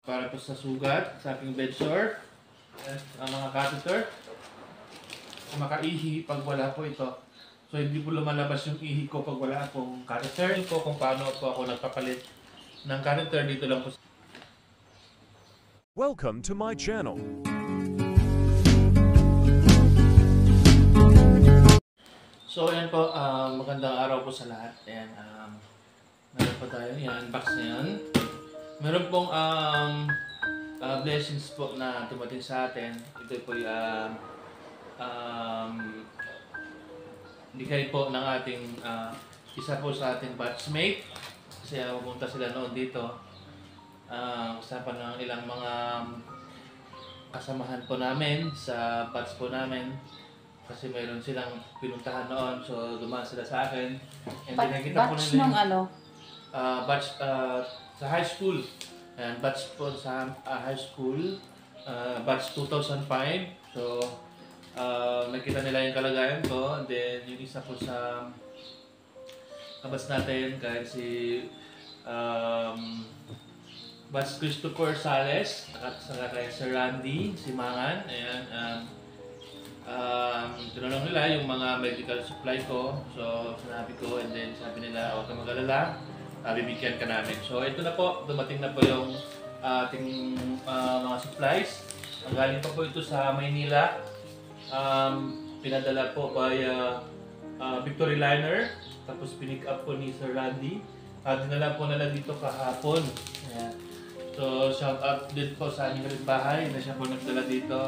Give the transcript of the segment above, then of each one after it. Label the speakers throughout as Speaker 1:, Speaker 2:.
Speaker 1: Para po sa sugat, sa aking bedsore, ang mga catheter, makaihi pag wala po ito. So hindi po lumalabas yung ihi ko pag wala akong catheter. Yun po kung paano po ako nagpapalit ng catheter dito lang po.
Speaker 2: Welcome to my channel.
Speaker 1: So ayan po, magandang araw po sa lahat. Ayan, meron po tayo, yan, box na yan. Meron pong blessings po na dumating sa atin. Ito po yung bigay po ng ating isa po sa ating batchmate. Kasi pumunta sila noon dito. Usapan ng ilang mga kasamahan po namin sa batch po namin. Kasi mayroon silang pinuntahan noon. So dumaan sila sa akin. And nakita po
Speaker 3: Batch ng ano?
Speaker 1: Batch sa high school. Ayan, batch po sa high school. Batch 2005. So, nakita nila yung kalagayan ko. And then, yung isa po sa kabas natin, kahit si Batch Christopher Sales, at saka kay Sir Randy, si Mangan. Ayan, tinanong nila yung mga medical supply ko. So, sinabi ko, and then sabi nila, huwag ka mag-alala, bibigyan ka namin. So, ito na po, dumating na po yung ating mga supplies. Galing pa po ito sa Maynila. Pinadala po by Victory Liner. Tapos pinick up po ni Sir Randy. Dinala po nila dito kahapon. Ayan. So, shout out din po sa aming bahay na siya po nagdala dito.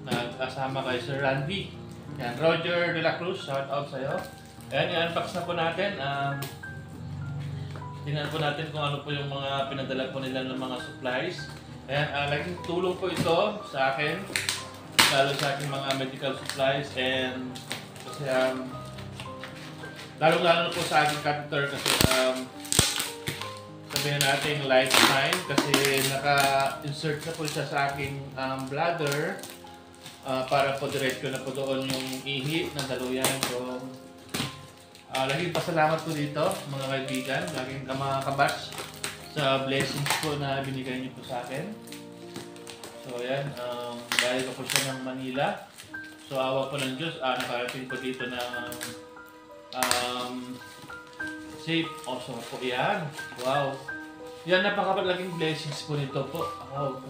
Speaker 1: Nag-asama kay Sir Randy. Ayan, Roger De La Cruz, shout out sa'yo. Ayan, i-unbox na po natin. Tingnan po natin kung ano po yung mga pinadala po nila ng mga supplies. Ayan, laking tulong po ito sa akin. Lalo sa aking mga medical supplies. And kasi lalo-lalo po sa aking catheter kasi sabihin natin lifetime kasi naka-insert na po siya sa aking bladder para po diretso na po doon yung ihi ng daluyan. So, laging pasalamat po dito mga kaibigan, laging mga kabatch sa blessings po na binigay niyo po sa akin. So ayan, dahil ko po siya ng Manila. So awa po ng Diyos, nakarating po dito ng safe. So po yan. Wow. Yan, napakalaking blessings po nito po.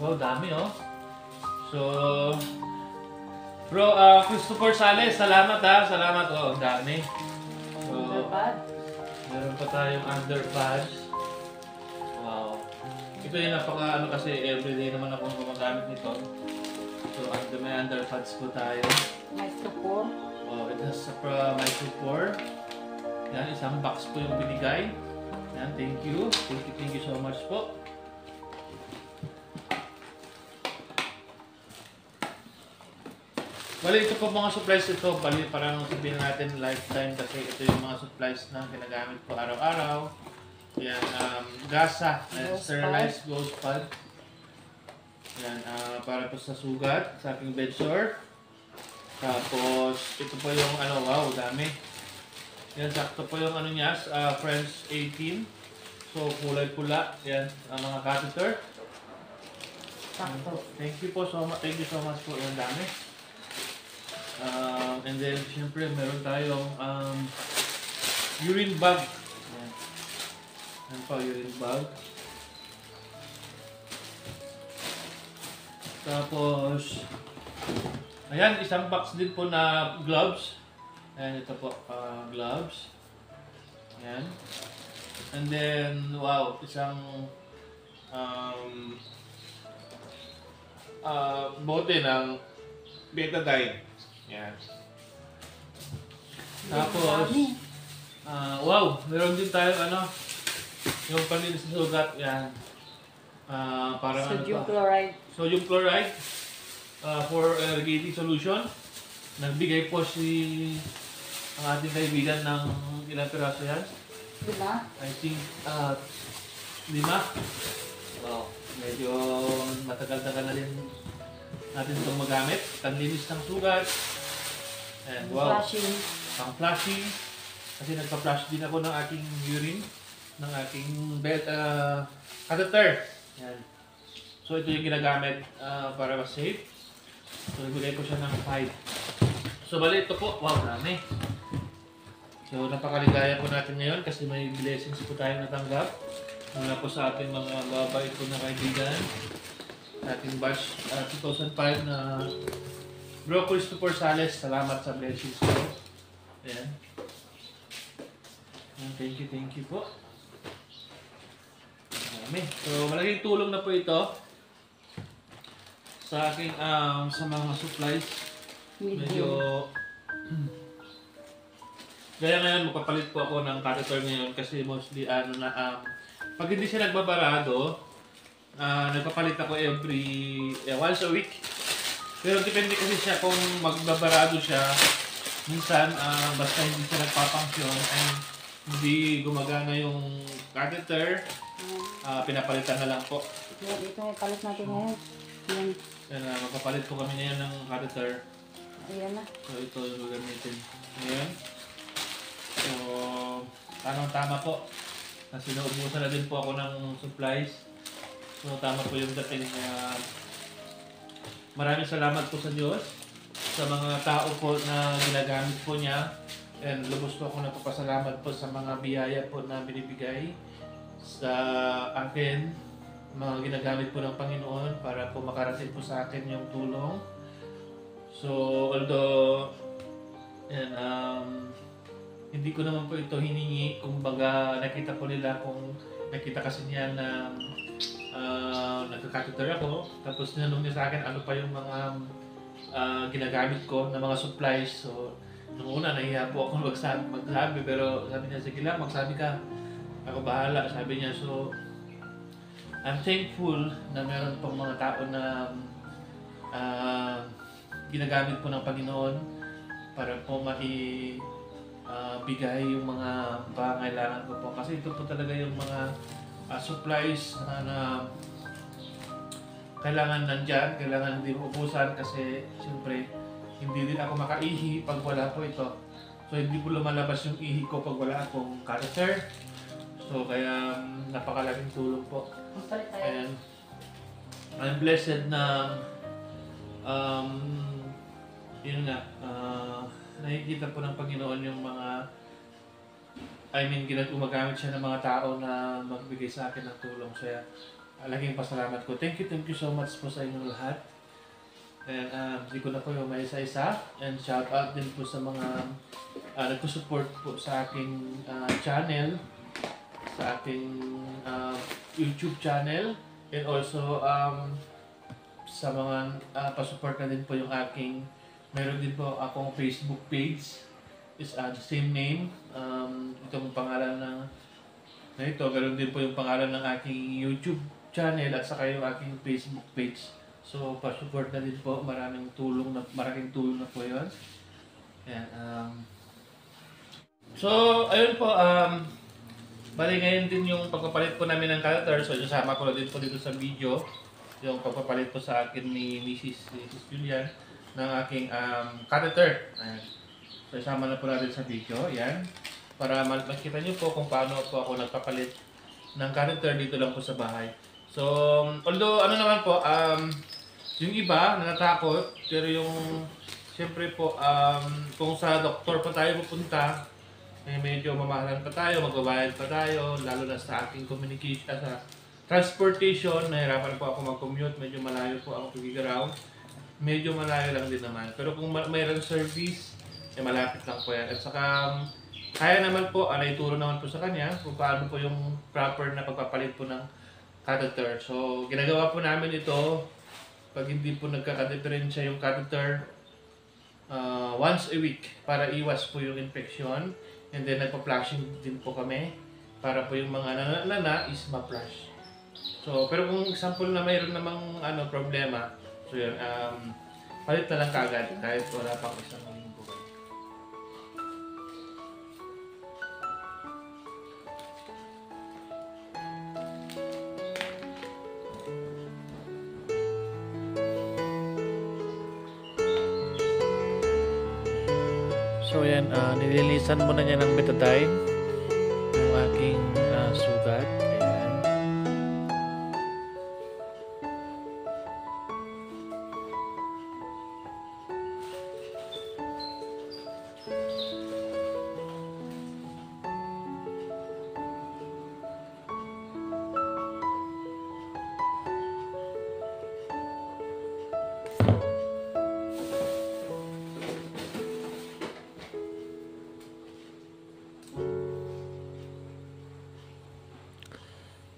Speaker 1: Wow, dami oh. So, Bro, Christopher Sales, salamat ha. Salamat oh, ang dami. So, meron pa tayong underpads. Wow. Ito yung napaka kasi everyday naman akong gumagamit nito. So may underpads po tayo.
Speaker 3: Maestro po.
Speaker 1: Wow, it has Micro 4. Yan, isang box po yung binigay. Yan, thank you. Thank you so much po. Bali, ito po mga supplies ito. Bali, parang sabihin natin lifetime kasi ito yung mga supplies na ginagamit po araw-araw. Yan, gasa, sterilized ghost pad. Yan, para po sa sugat, sa aking bedsore. Tapos, ito po yung wow, dami. Yan, sakto po yung niya, French 18. So, kulay pula. Yan, mga catheter.
Speaker 3: Sakto.
Speaker 1: Thank you so much po. Yan, dami. And then, syempre, meron tayong urine bag. Ayan. Ayan pa, urine bag. Tapos, ayan, isang box din po na gloves. Ayan, ito po, gloves. Ayan. And then, wow, isang bote ng betadine. Yan. Tapos, wow, meron din tayo yung panlinis sa sugat. Yan. Parang
Speaker 3: Sodium chloride.
Speaker 1: Sodium chloride for irrigating solution. Nagbigay po ang ating kaibigan ng ilang piraso yan?
Speaker 3: 5?
Speaker 1: I think 5. Wow, medyo matagal-tagal na din natin itong magamit. Panlinis ng sugat. And wow,
Speaker 3: Flashing.
Speaker 1: pang flashing. Kasi nagpa-flash din ako ng aking urine, ng aking catheter. Yan. So ito yung ginagamit para mas safe. So nagbigay ko siya ng 5. So bali ito po, wow, dami. So napakaligaya po natin ngayon kasi may blessings po tayong natanggap. Mula po sa ating mga babait po na kaibigan. Sa ating batch 2005 na Bro Christopher Sales, salamat sa blessings ko. Ayan. Thank you po. Dami. So malaking tulong na po ito sa aking sa mga supplies. Medyo gaya ngayon magpapalit po ako ng catheter ngayon kasi mostly pag hindi siya nagbabarado, nagpapalit ako once a week. Pero depende kasi siya kung magbabarado siya. Minsan basta hindi siya nagpapangsyon ay hindi gumagana yung catheter, pinapalitan na lang po.
Speaker 3: Ito may palit natin ngayon. Yan.
Speaker 1: Yan, magpapalit po kami ngayon ng catheter.
Speaker 3: Ayan na.
Speaker 1: So ito yung gagamitin ngayon. So tama po. Kasi naubusan na din po ako ng supplies. So tama po yung dating. Maraming salamat po sa Diyos sa mga tao po na ginagamit po niya. And lubos po ako nagpapasalamat po sa mga biyaya po na binibigay sa akin. Mga ginagamit po ng Panginoon para po makarating po sa akin yung tulong. So although hindi ko naman po ito hiningi, kumbaga nakita po nila kung nakita kasi niya na nagka-catheter ako, tapos tinanong niya sa akin ano pa yung mga ginagamit ko na mga supplies. So nung una nahiya po ako magsabi, pero sabi niya sige lang, magsabi ka, ako bahala, sabi niya. So I'm thankful na meron pong mga tao na ginagamit po ng Panginoon para po bigay yung mga pangailangan ko po. Kasi ito po talaga yung mga supplies na kailangan nandyan, kailangan hindi maubusan kasi siyempre hindi din ako makaihi pag wala po ito. So hindi po lumalabas yung ihi ko pag wala akong catheter. So kaya napakalaking tulong po. And I'm blessed na yun nga, nakikita po ng Panginoon yung mga gumagamit siya ng mga tao na magbigay sa akin ng tulong. So laging pasalamat ko. Thank you so much po sa inyong lahat. And hindi ko na po yung may isa-isa. And shout out din po sa mga nagpo-support po sa aking channel, sa aking YouTube channel, and also sa mga pa-support na din po yung aking, meron din po akong Facebook page, is the same name. Ito ang pangalan na ito, ganoon din po yung pangalan ng aking YouTube channel at saka yung aking Facebook page. So pa-support na din po, malaking tulong na po yun. Ayan, so ayun po, bali ngayon din yung pagpapalit po namin ng catheter. So isasama ko na din po dito sa video yung pagpapalit po sa akin ni Mrs. Julian ng aking catheter. Ayan. So isama na po natin sa video, yan. Para makita nyo po kung paano po ako nagpapalit ng catheter dito lang po sa bahay. So although ano naman po, yung iba natatakot, pero yung siyempre po kung sa doktor pa tayo pupunta, medyo mamahalan pa tayo, magbabayad pa tayo, lalo na sa ating communication, sa transportation, nahirapan po ako mag-commute, medyo malayo po ako Tugigaraw. Medyo malayo lang din naman. Pero kung mayroong service, malapit lang po yan. At saka, kaya naman po, naituro naman po sa kanya kung paano po yung proper na pagpapalit po ng catheter. So, ginagawa po namin ito, pag hindi po nagkakadiferensya yung catheter, once a week para iwas po yung infection. And then nagpa-flushing din po kami para po yung mga nana is ma-flush. So, pero kung example na mayroon namang problema, so yun, palit na lang kagad kahit wala pang isang linggo. So yan, nililisan muna niya ng betadine yung aking sugat. Ayan.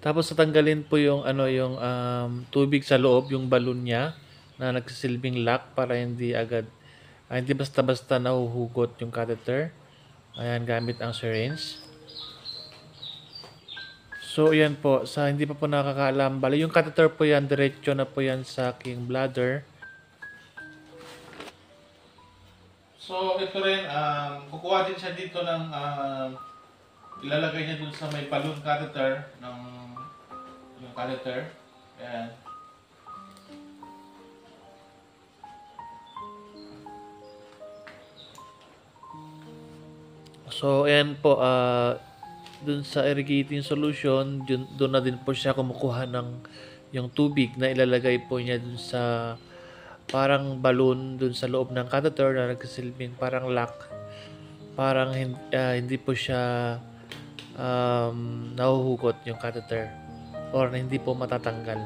Speaker 1: Tapos tatanggalin po yung ano yung tubig sa loob, yung balon niya na nagsisilbing lock para hindi basta-basta nahuhugot yung catheter. Ayan, gamit ang syringe. So, yan po. Sa hindi pa po nakakaalam, bali yung catheter po yan, diretso na po yan sa aking bladder. So, ito rin, kukuha din siya dito ng, ilalagay niya dun sa may balloon catheter ng yung catheter. Ayan. So, ayan po, dun sa irrigating solution, dun na din po siya kumukuha ng yung tubig na ilalagay po niya dun sa parang balloon dun sa loob ng catheter na nagsisilbing parang lock. Parang hindi po siya nahuhugot yung catheter or hindi po matatanggal.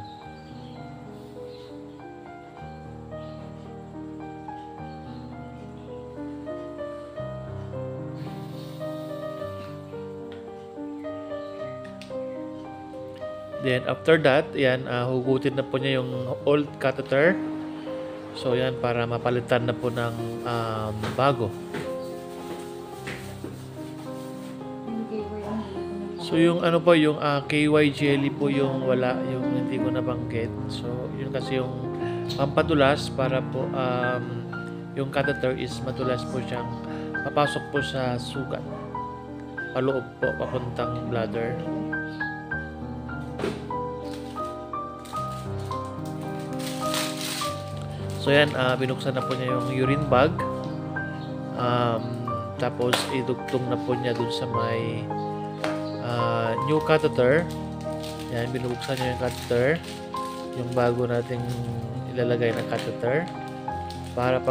Speaker 1: Then after that, yan, hugutin na po niya yung old catheter. So yan, para mapalitan na po ng bago. So yung ano po, yung KY jelly po yung wala, yung hindi ko nabanggit. So yun kasi yung pampadulas para po yung catheter is madulas po siyang papasok po sa sugat. Paloob po, papuntang bladder. So yan, binuksan na po niya yung urine bag. Tapos idugtong na po niya dun sa may new catheter. Yan, binubuksan niya yung catheter. Yung bago nating ilalagay na catheter. Para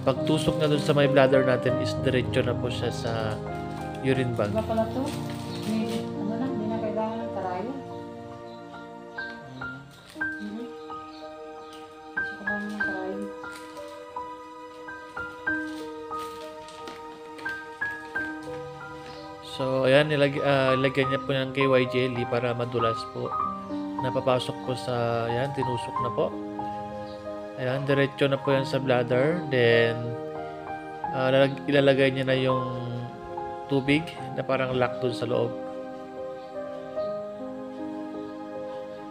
Speaker 1: pagtusok na dun sa may bladder natin is diretso na po siya sa urine bag.
Speaker 3: Diba pala to? May, ano na, hindi na kailangan ng karayo. Gusto ko lang ng karayo.
Speaker 1: So, ayan, ilagyan niya po ng KY jelly para madulas po. Napapasok po sa, ayan, tinusok na po. Ayan, diretso na po yan sa bladder. Then, ilalagay niya na yung tubig na parang lock dun sa loob.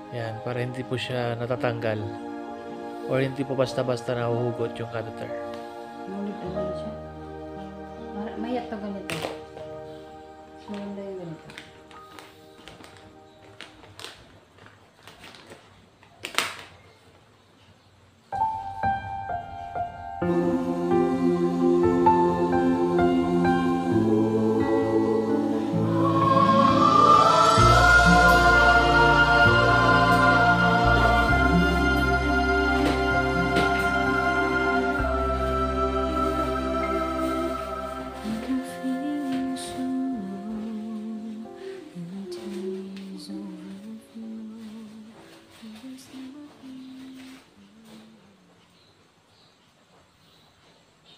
Speaker 1: Ayan, para hindi po siya natatanggal. Or hindi po basta-basta nahuhugot yung catheter.
Speaker 3: Ngunit ano na siya? Mayat to ganito. Maganda yung ganito.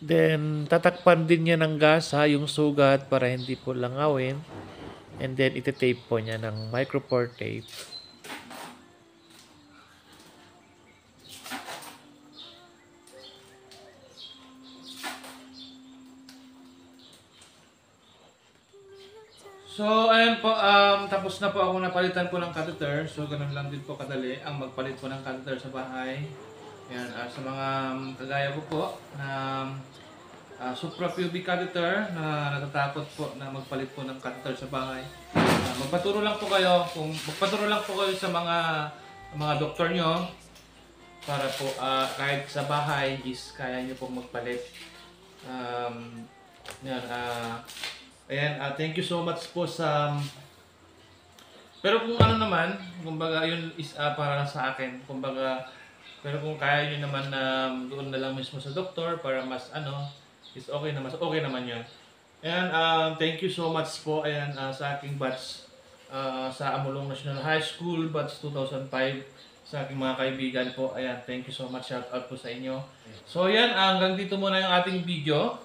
Speaker 1: Then, tatakpan din niya ng gasa yung sugat para hindi po langawin. And then, iti-tape po niya ng micropore tape. So, ayan po, tapos na po ako napalitan po ng catheter. So, ganun lang din po kadali ang magpalit po ng catheter sa bahay. Ayan, sa mga kagaya ko po na suprapubic catheter na natatakot po na magpalit po ng catheter sa bahay. Magpaturo lang po kayo sa mga doktor nyo para po kahit sa bahay is kaya nyo pong magpalit. Yan, ayan, thank you so much po sa pero kung ano naman, kumbaga yun is para sa akin, kumbaga pero kung kaya nyo naman na doon na lang mismo sa doktor para mas is okay na, mas okay naman yun. Ayan, thank you so much po, ayan, sa aking batch sa Amulong National High School, batch 2005, sa aking mga kaibigan po. Ayan, thank you so much, shout out po sa inyo. So ayan, hanggang dito muna yung ating video.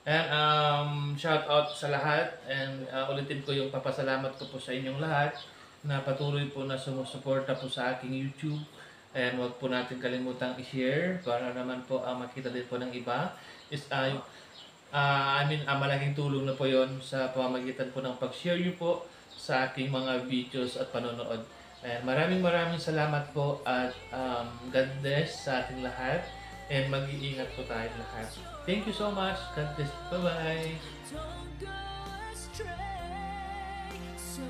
Speaker 1: And shout out sa lahat and ulitin ko yung papasalamat ko po sa inyong lahat na patuloy po na sumusuporta po sa aking YouTube. And wag po natin kalimutang i-share para naman po makita din po ng iba. Malaking tulong na po yon sa pamamagitan po ng pag-share nyo po sa aking mga videos at panonood. And maraming salamat po at God bless sa ating lahat. And mag-iingat po tayo lahat. Thank you so much. God bless. Bye-bye.
Speaker 2: Don't go astray. So